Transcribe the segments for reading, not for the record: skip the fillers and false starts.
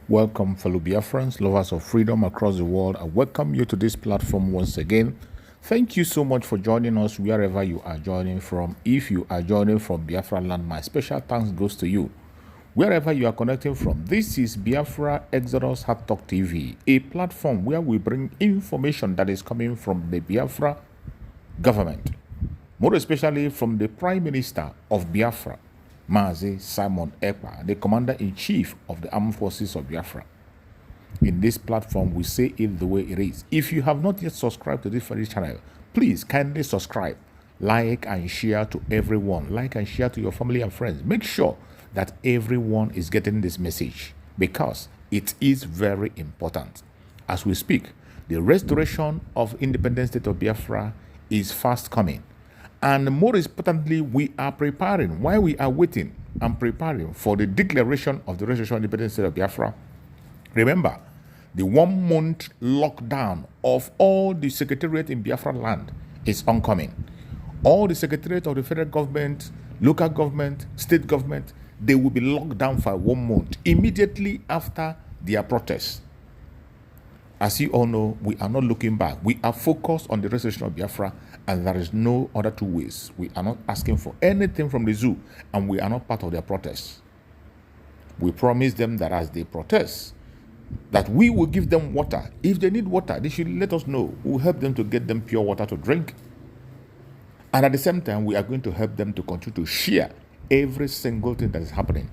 Welcome, fellow Biafrans, lovers of freedom across the world. I welcome you to this platform once again. Thank you so much for joining us wherever you are joining from. If you are joining from Biafra land, my special thanks goes to you. Wherever you are connecting from, this is Biafra Exodus Hard Talk TV, a platform where we bring information that is coming from the Biafra government, more especially from the Prime Minister of Biafra, Mazi Simon Ekpa, the Commander-in-Chief of the Armed Forces of Biafra. In this platform, we say it the way it is. If you have not yet subscribed to this very channel, please kindly subscribe, like and share to everyone. Like and share to your family and friends. Make sure that everyone is getting this message because it is very important. As we speak, the restoration of independent state of Biafra is fast coming. And more importantly, we are preparing, while we are waiting and preparing for the declaration of the restoration of independent state of Biafra. Remember, the 1 month lockdown of all the secretariat in Biafra land is oncoming. All the secretariat of the federal government, local government, state government, they will be locked down for 1 month immediately after their protests. As you all know, we are not looking back. We are focused on the restoration of Biafra, and there is no other two ways. We are not asking for anything from the zoo, and we are not part of their protests. We promise them that as they protest, that we will give them water. If they need water, they should let us know. We will help them to get them pure water to drink. And at the same time, we are going to help them to continue to share every single thing that is happening.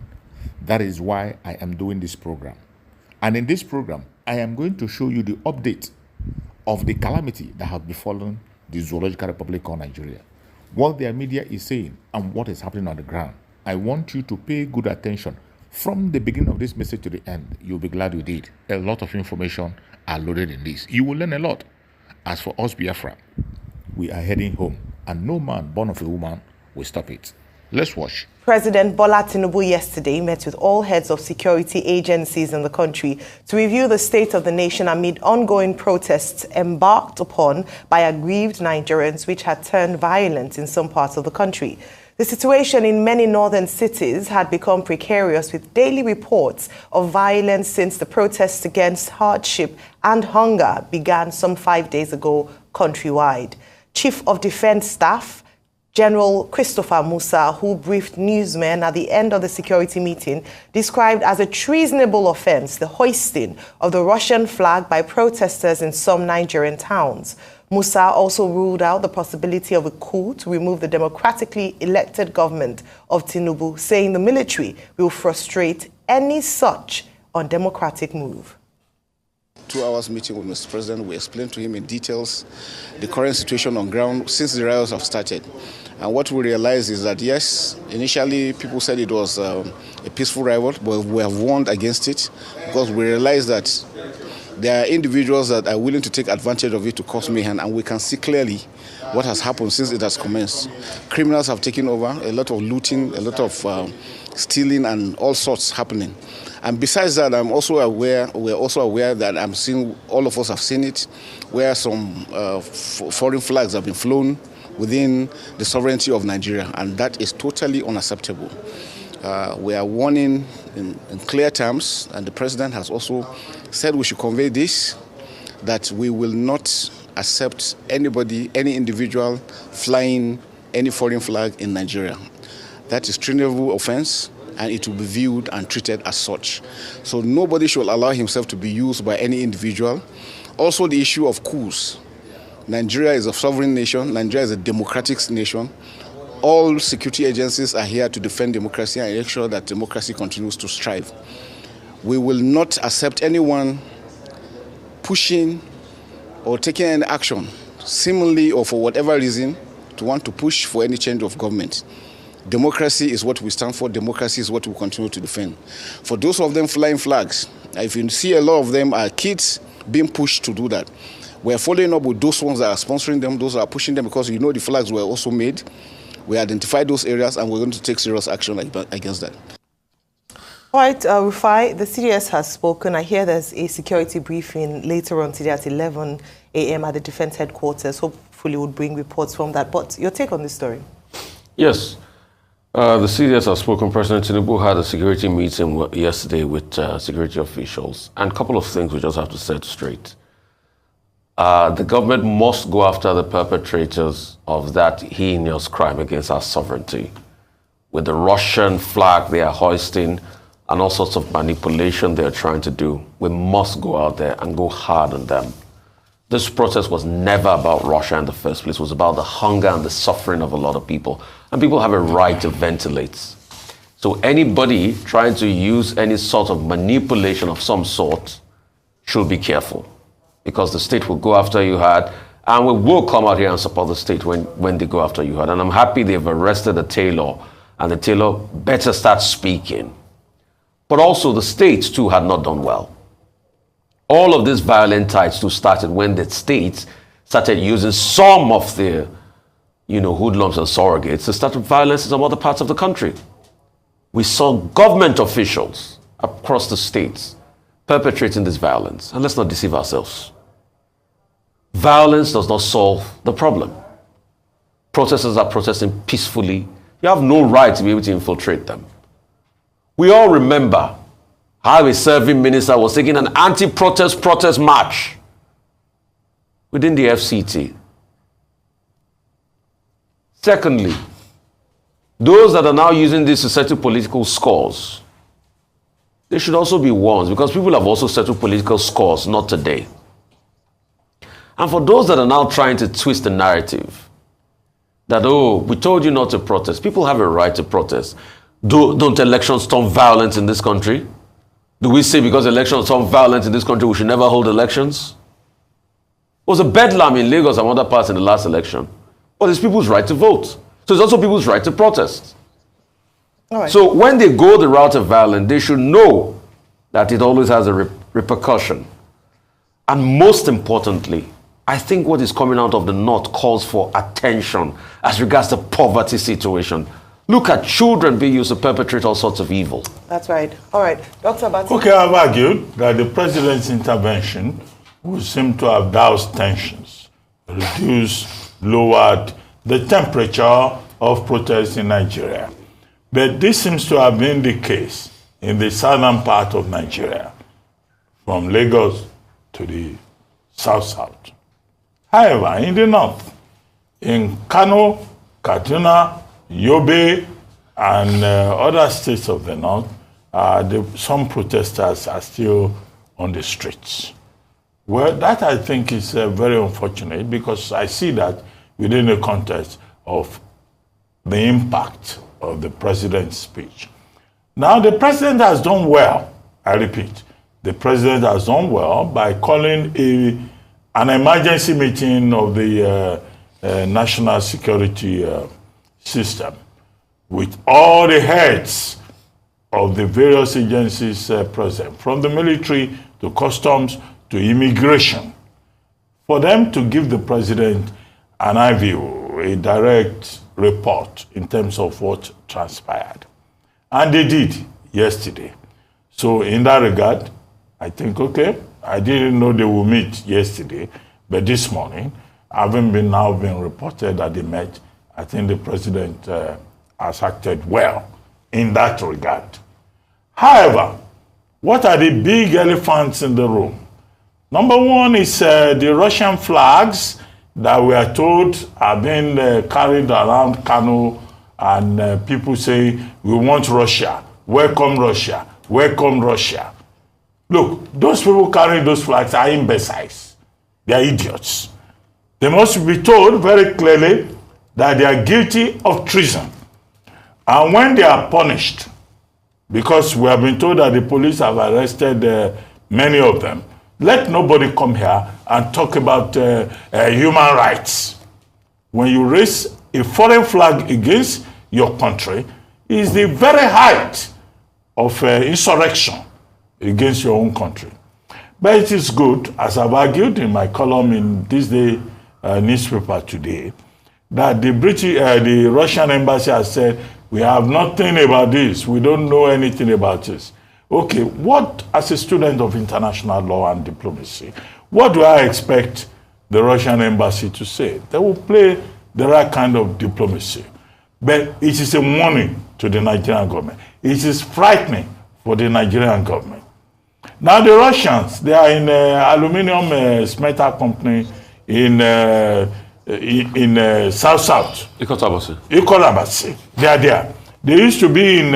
That is why I am doing this program. And in this program, I am going to show you the update of the calamity that has befallen the Zoological Republic of Nigeria. What their media is saying and what is happening on the ground. I want you to pay good attention. From the beginning of this message to the end, you'll be glad you did. A lot of information are loaded in this. You will learn a lot. As for us, Biafra, we are heading home, and no man born of a woman will stop it. Let's watch. President Bola Tinubu yesterday met with all heads of security agencies in the country to review the state of the nation amid ongoing protests embarked upon by aggrieved Nigerians, which had turned violent in some parts of the country. The situation in many northern cities had become precarious, with daily reports of violence since the protests against hardship and hunger began some 5 days ago countrywide. Chief of Defense Staff General Christopher Musa, who briefed newsmen at the end of the security meeting, described as a treasonable offense the hoisting of the Russian flag by protesters in some Nigerian towns. Musa also ruled out the possibility of a coup to remove the democratically elected government of Tinubu, saying the military will frustrate any such undemocratic move. 2 hours meeting with Mr. President, we explained to him in details the current situation on ground since the riots have started. And what we realized is that, yes, initially people said it was a peaceful riot, but we have warned against it because we realized that there are individuals that are willing to take advantage of it to cause mayhem, and we can see clearly what has happened since it has commenced. Criminals have taken over, a lot of looting, a lot of stealing and all sorts happening. And besides that, we're also aware that I'm seeing, all of us have seen it, where some foreign flags have been flown within the sovereignty of Nigeria, and that is totally unacceptable. We are warning in clear terms, and the President has also said we should convey this, that we will not accept anybody, any individual flying any foreign flag in Nigeria. That is a treasonable offense, and it will be viewed and treated as such. So nobody should allow himself to be used by any individual. Also, the issue of coups. Nigeria is a sovereign nation. Nigeria is a democratic nation. All security agencies are here to defend democracy and make sure that democracy continues to strive. We will not accept anyone pushing or taking any action, seemingly or for whatever reason, to want to push for any change of government. Democracy is what we stand for. Democracy is what we continue to defend. For those of them flying flags, if you see a lot of them are kids being pushed to do that. We're following up with those ones that are sponsoring them, those that are pushing them, because the flags were also made. We identified those areas, and we're going to take serious action against that. All right, Rufai, the CDS has spoken. I hear there's a security briefing later on today at 11 a.m. at the Defense Headquarters. Hopefully we'll bring reports from that. But your take on this story? Yes. The CDS has spoken. President Tinubu had a security meeting yesterday with security officials, and a couple of things we just have to set straight. The government must go after the perpetrators of that heinous crime against our sovereignty. With the Russian flag they are hoisting and all sorts of manipulation they're trying to do, we must go out there and go hard on them. This protest was never about Russia in the first place. It was about the hunger and the suffering of a lot of people. And people have a right to ventilate. So anybody trying to use any sort of manipulation of some sort should be careful, because the state will go after you hard, and we will come out here and support the state when they go after you hard. And I'm happy they've arrested the tailor, and the tailor better start speaking. But also the states too had not done well. All of these violent tides too started when the states started using some of their, hoodlums and surrogates to start violence in some other parts of the country. We saw government officials across the states perpetrating this violence. And let's not deceive ourselves. Violence does not solve the problem. Protesters are protesting peacefully. You have no right to be able to infiltrate them. We all remember how a serving minister was taking an anti-protest march within the FCT. Secondly, those that are now using this to settle political scores, they should also be warned, because people have also settled political scores, not today. And for those that are now trying to twist the narrative, that, we told you not to protest. People have a right to protest. Don't elections turn violent in this country? Do we say because elections turn violent in this country, we should never hold elections? It was a bedlam in Lagos and other parts in the last election. But it's people's right to vote. So it's also people's right to protest. All right. So when they go the route of violence, they should know that it always has a repercussion. And most importantly, I think what is coming out of the North calls for attention as regards the poverty situation. Look at children being used to perpetrate all sorts of evil. That's right. All right. Dr. Abati. Okay, I've argued that the president's intervention would seem to have doused tensions, lowered the temperature of protests in Nigeria. But this seems to have been the case in the southern part of Nigeria, from Lagos to the south. However, in the north, in Kano, Kaduna, Yobe, and other states of the north, some protesters are still on the streets. Well, that I think is very unfortunate, because I see that within the context of the impact of the president's speech. Now, the president has done well, I repeat, the president has done well by calling an emergency meeting of the national security system with all the heads of the various agencies present, from the military to customs to immigration, for them to give the president an eye view, a direct report in terms of what transpired. And they did yesterday. So in that regard, I think, okay, I didn't know they would meet yesterday, but this morning, having now been reported that they met, I think the president has acted well in that regard. However, what are the big elephants in the room? Number one is the Russian flags that we are told are being carried around Kano, and people say, we want Russia, welcome Russia, welcome Russia. Look, those people carrying those flags are imbeciles. They are idiots. They must be told very clearly that they are guilty of treason. And when they are punished, because we have been told that the police have arrested many of them, let nobody come here and talk about human rights. When you raise a foreign flag against your country, it is the very height of insurrection against your own country. But it is good, as I've argued in my column in this day newspaper today, that the Russian embassy has said, we have nothing about this, we don't know anything about this. Okay, what, as a student of international law and diplomacy, what do I expect the Russian embassy to say? They will play the right kind of diplomacy. But it is a warning to the Nigerian government. It is frightening for the Nigerian government. Now the Russians, they are in aluminium smelter company in South. Ikolabasi. They are there. They used to be in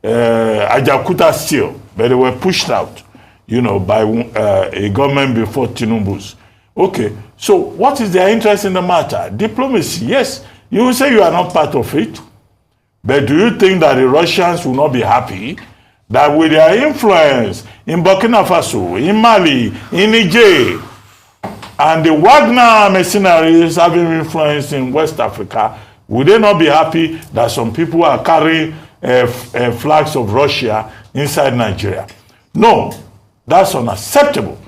Ajakuta Steel, but they were pushed out, by a government before Tinubu's. Okay, so what is their interest in the matter? Diplomacy, yes. You will say you are not part of it, but do you think that the Russians will not be happy that with their influence in Burkina Faso, in Mali, in Niger, and the Wagner mercenaries having influence in West Africa, would they not be happy that some people are carrying flags of Russia inside Nigeria? No, that's unacceptable.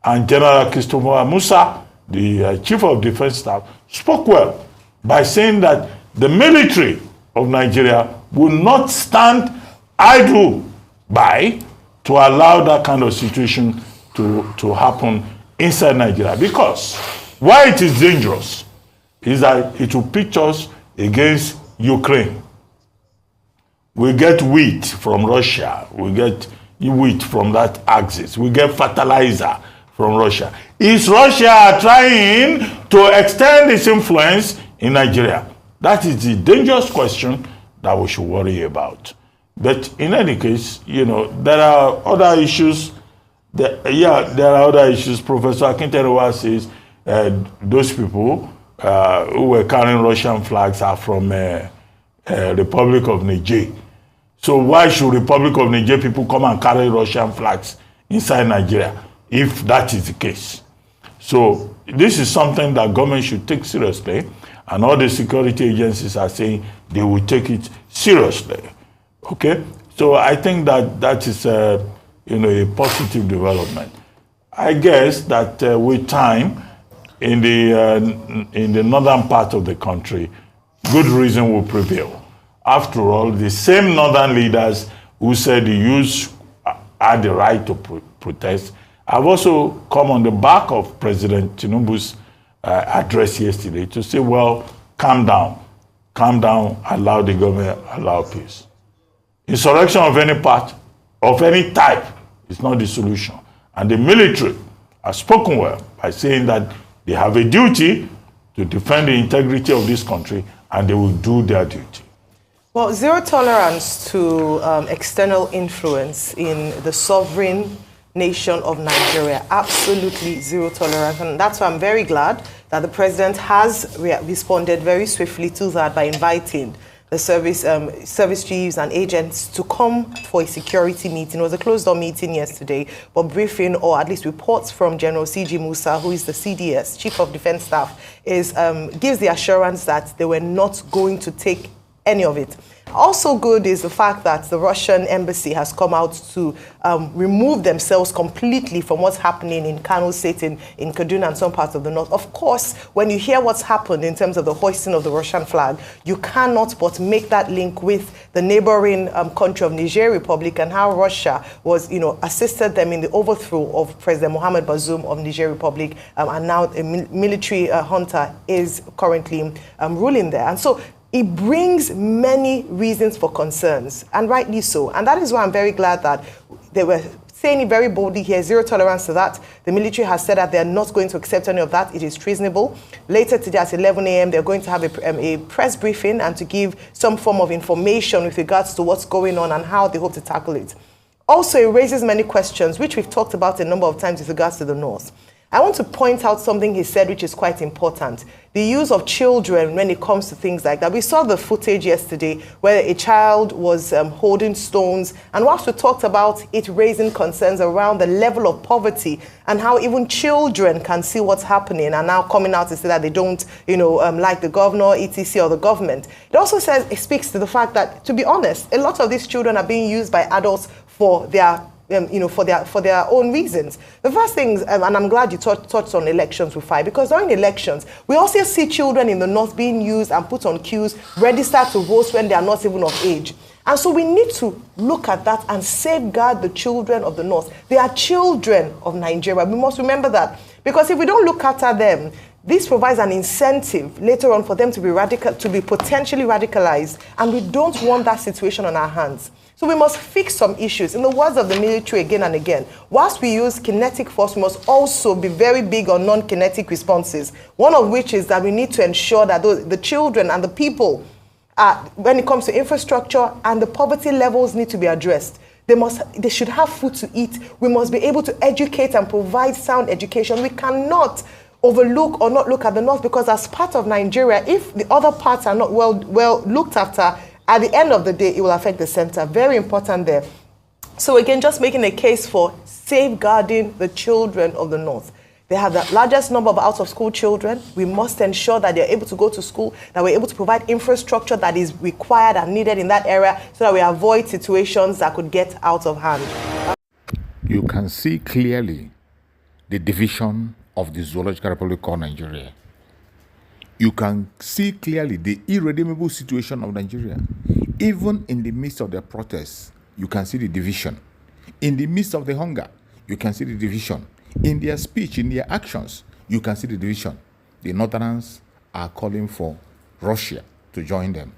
And General Christopher Musa, the Chief of Defense Staff, spoke well by saying that the military of Nigeria will not stand idle by to allow that kind of situation to happen inside Nigeria. Because why it is dangerous is that it will pitch us against Ukraine. We get wheat from Russia. We get wheat from that axis. We get fertilizer from Russia. Is Russia trying to extend its influence in Nigeria? That is the dangerous question that we should worry about. But in any case, there are other issues. There are other issues. Professor Akinterewa says those people who were carrying Russian flags are from Republic of Niger. So why should Republic of Niger people come and carry Russian flags inside Nigeria if that is the case? So this is something that government should take seriously, and all the security agencies are saying they will take it seriously. Okay, so I think that is a positive development. I guess that with time, in the northern part of the country, good reason will prevail. After all, the same northern leaders who said the youths had the right to protest have also come on the back of President Tinubu's address yesterday to say, well, calm down, allow the government, allow peace. Insurrection of any part, of any type, is not the solution. And the military has spoken well by saying that they have a duty to defend the integrity of this country, and they will do their duty. Well, zero tolerance to external influence in the sovereign nation of Nigeria. Absolutely zero tolerance. And that's why I'm very glad that the president has responded very swiftly to that by inviting the service chiefs and agents to come for a security meeting. It was a closed-door meeting yesterday, but briefing, or at least reports from General C.G. Musa, who is the CDS, Chief of Defense Staff, gives the assurance that they were not going to take any of it. Also good is the fact that the Russian embassy has come out to remove themselves completely from what's happening in Kano State, in Kaduna and some parts of the north. Of course, when you hear what's happened in terms of the hoisting of the Russian flag, you cannot but make that link with the neighboring country of Niger Republic and how Russia was, assisted them in the overthrow of President Mohamed Bazoum of Niger Republic, and now a military junta is currently ruling there. And so it brings many reasons for concerns, and rightly so. And that is why I'm very glad that they were saying it very boldly here, zero tolerance to that. The military has said that they're not going to accept any of that. It is treasonable. Later today at 11 a.m., they're going to have a press briefing and to give some form of information with regards to what's going on and how they hope to tackle it. Also, it raises many questions, which we've talked about a number of times with regards to the North. I want to point out something he said, which is quite important. The use of children when it comes to things like that. We saw the footage yesterday where a child was holding stones. And whilst we talked about it raising concerns around the level of poverty and how even children can see what's happening and now coming out to say that they don't, like the governor, etc., or the government. It also it speaks to the fact that, to be honest, a lot of these children are being used by adults for their for their own reasons. The first thing, and I'm glad you touched on elections with Rufai, because during elections, we also see children in the North being used and put on queues, registered to vote when they are not even of age. And so we need to look at that and safeguard the children of the North. They are children of Nigeria. We must remember that. Because if we don't look after them, this provides an incentive later on for them to be potentially radicalized, and we don't want that situation on our hands. So we must fix some issues. In the words of the military again and again, whilst we use kinetic force, we must also be very big on non-kinetic responses. One of which is that we need to ensure that the children and the people, when it comes to infrastructure and the poverty levels, need to be addressed. They should have food to eat. We must be able to educate and provide sound education. We cannot overlook or not look at the north, because as part of Nigeria, if the other parts are not well looked after, at the end of the day, it will affect the center. Very important there. So again, just making a case for safeguarding the children of the north. They have the largest number of out-of-school children. We must ensure that they're able to go to school, that we're able to provide infrastructure that is required and needed in that area, so that we avoid situations that could get out of hand. You can see clearly the division of the zoological republic called Nigeria. You can see clearly the irredeemable situation of Nigeria. Even in the midst of their protests, you can see the division. In the midst of the hunger, you can see the division. In their speech, in their actions, you can see the division. The Northerners are calling for Russia to join them.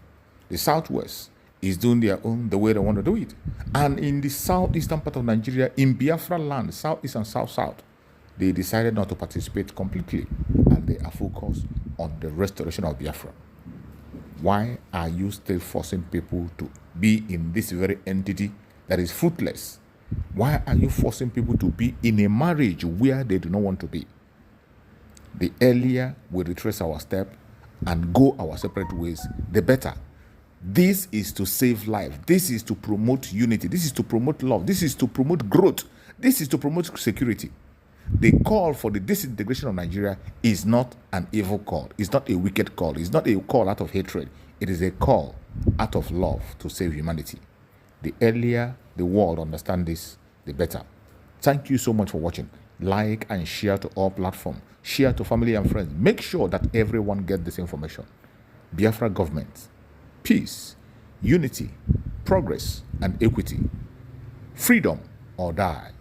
The Southwest is doing their own the way they want to do it. And in the southeastern part of Nigeria, in Biafra land, southeast and south-south, they decided not to participate completely, and they are focused on the restoration of Biafra. Why are you still forcing people to be in this very entity that is fruitless? Why are you forcing people to be in a marriage where they do not want to be? The earlier we retrace our step and go our separate ways, the better. This is to save life. This is to promote unity. This is to promote love. This is to promote growth. This is to promote security. The call for the disintegration of Nigeria is not an evil call. It's not a wicked call. It's not a call out of hatred. It is a call out of love to save humanity. The earlier the world understands this, the better. Thank you so much for watching. Like and share to all platforms. Share to family and friends. Make sure that everyone gets this information. Biafra government. Peace, unity, progress, and equity. Freedom or die.